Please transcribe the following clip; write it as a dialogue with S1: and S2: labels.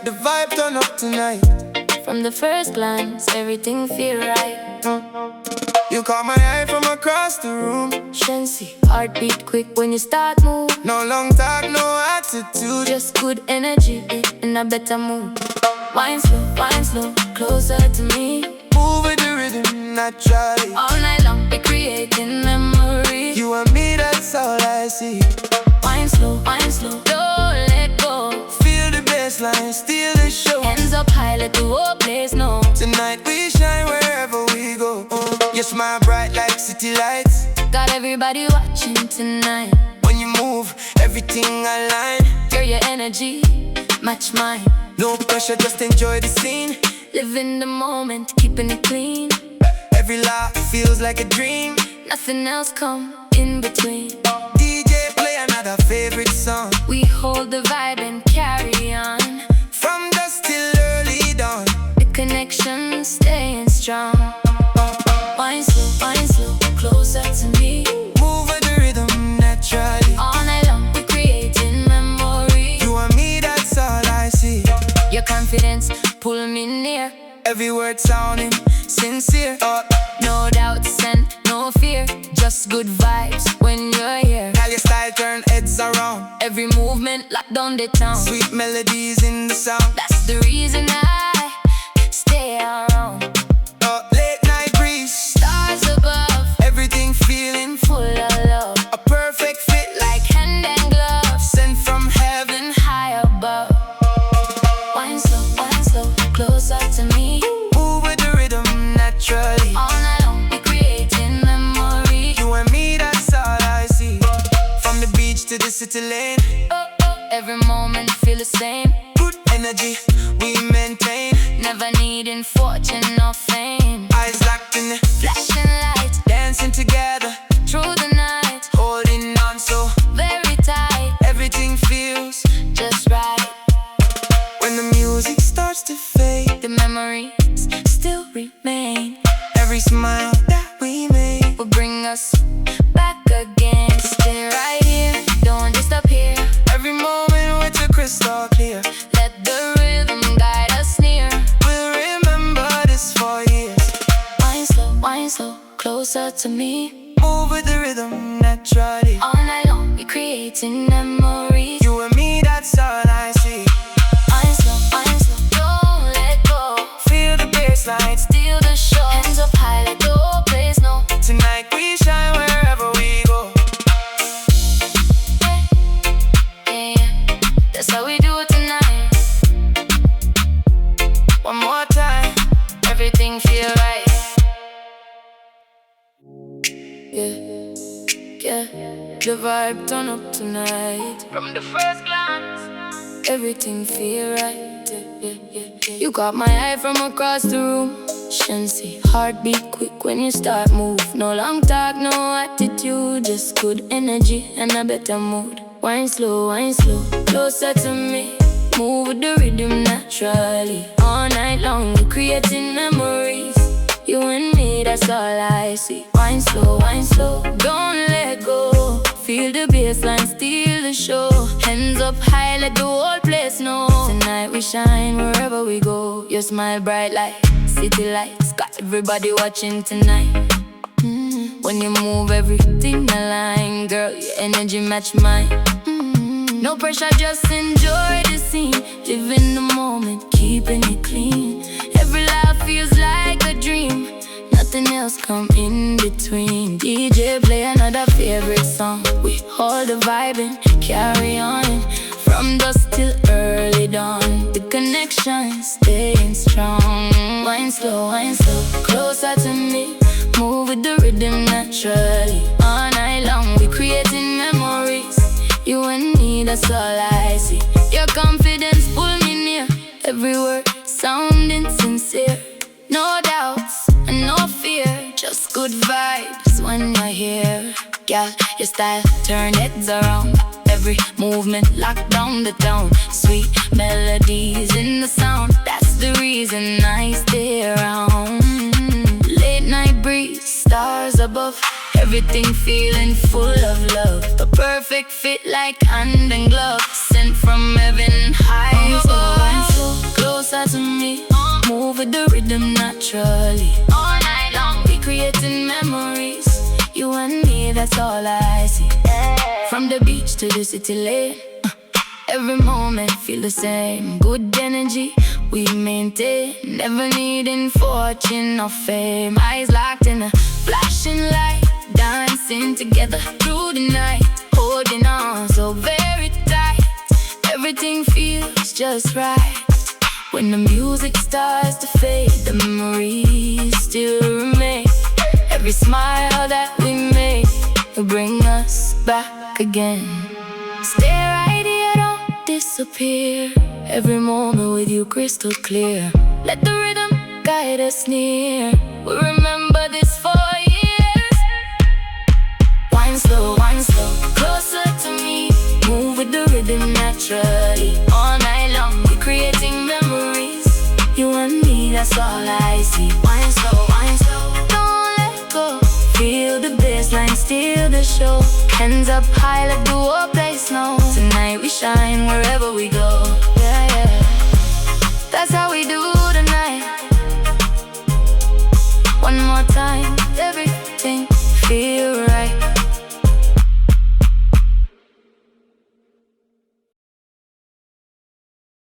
S1: The vibe turn up tonight.
S2: From the first glance, everything feel right.
S1: You caught my eye from across the room.
S2: Shenseea, heartbeat quick when you start move.
S1: No long talk, no attitude.
S2: Just good energy in a better mood. Wine slow, closer to me.
S1: Move with the rhythm naturally.
S2: All night long, we creating memories.
S1: You and me, that's all I see.
S2: Wine slow, don't let go.
S1: Feel the bassline, steal the show.
S2: Hands up high, let the whole place know.
S1: Tonight we shine wherever we go. You smile bright like city lights.
S2: Got everybody watching tonight.
S1: When you move, everything align.
S2: Girl, your energy match mine.
S1: No pressure, just enjoy the scene.
S2: Live in the moment, keeping it clean.
S1: Every laugh feels like a dream.
S2: Nothing else come in between.
S1: DJ play another favorite song.
S2: We hold the vibe and carry on.
S1: From dusk till early dawn.
S2: The connection staying strong. Wine slow, closer to me.
S1: Move with the rhythm naturally.
S2: All night long, we creating memories.
S1: You and me, that's all I see.
S2: Your confidence pull me near.
S1: Every word sounding sincere.
S2: No doubts and no fear. Just good vibes when you're here.
S1: How your style turn heads around.
S2: Every movement lock down the town.
S1: Sweet melodies in the sound.
S2: That's the reason I stay around.
S1: Late night breeze,
S2: Stars above,
S1: everything feeling
S2: full of love.
S1: a perfect fit like
S2: Like hand and glove,
S1: sent from heaven.
S2: high above. Wine slow, closer to me.
S1: Move with the rhythm naturally.
S2: All night long, we creating memories.
S1: You and me, that's all I see. From the beach to the city lane.
S2: Every moment feel the same.
S1: Good energy we maintain.
S2: Never needing fortune or fame.
S1: Eyes locked in the
S2: Flashing lights
S1: dancing together.
S2: through the night.
S1: Holding on so
S2: Very tight,
S1: everything feels
S2: just right.
S1: when the music starts to fade.
S2: The memories still remain.
S1: Every smile that we make.
S2: Will bring us back again. Stay right here, don't disappear.
S1: Every moment with you crystal clear.
S2: Let the rhythm guide us near.
S1: We'll remember this for years.
S2: Wine slow, closer to me.
S1: Move with the rhythm naturally.
S2: All night long, we creating memories.
S1: You and me, that's all I see.
S2: Wine slow, don't let go.
S1: Feel the bassline.
S2: Steal the show. Hands up high, let the whole place know.
S1: Tonight we shine wherever we go.
S2: Yeah, that's how we do it tonight.
S1: One more time.
S2: Everything feel right. Yeah, the vibe turn up tonight. From the first glance, everything feel right. Yeah. You caught my eye from across the room. Shenseea, heartbeat quick when you start move. No long talk, no attitude. Just good energy and a better mood. Wine slow, closer to me. Move with the rhythm naturally. All night long, we creating memories. You and me, that's all I see. Wine slow, don't let go. Feel the bassline, steal the show. Hands up high, let the whole place know. Tonight we shine wherever we go. Your smile bright like city lights. Got everybody watching tonight. When you move, everything align. Girl, your energy match mine. No pressure, just enjoy the scene. Live in the moment, keeping it clean. Every laugh feels like a dream. Nothing else come in between. DJ play another favorite song. We hold the vibe and carry on. From dusk till early dawn. The connection staying strong. Wine slow, closer to me. Move with the rhythm naturally. All night long, we creating memories. You and me, that's all I see. Your confidence pull me near. Every word sounding sincere. No doubts and no fear. Just good vibes when you're here. Girl, your style turn heads around. Every movement lock down the town. Sweet melodies in the sound. That's the reason I stay around. Late night breeze, stars above. Everything feeling full of love. A perfect fit like hand and glove. Sent from heaven high. closer to me. Move with the rhythm naturally. All night long, we creating memories. You and me, that's all I see. From the beach to the city lane, every moment feel the same. Good energy we maintain, never needing fortune or fame. Eyes locked in a flashing light, dancing together through the night, holding on so very tight. Everything feels just right. When the music starts to fade, the memories still remain. Every smile that we make will bring us back again. Stay right here, don't disappear. Every moment with you crystal clear. Let the rhythm guide us near. We'll remember this for years. Wine slow, closer to me. Move with the rhythm naturally. All night long, we're creating memories. You and me, that's all I see. Wine slow, don't let go. Feel the bassline, steal the show. Hands up high, let the whole place know. Tonight we shine wherever we go. Yeah, yeah. That's how we do tonight. One more time.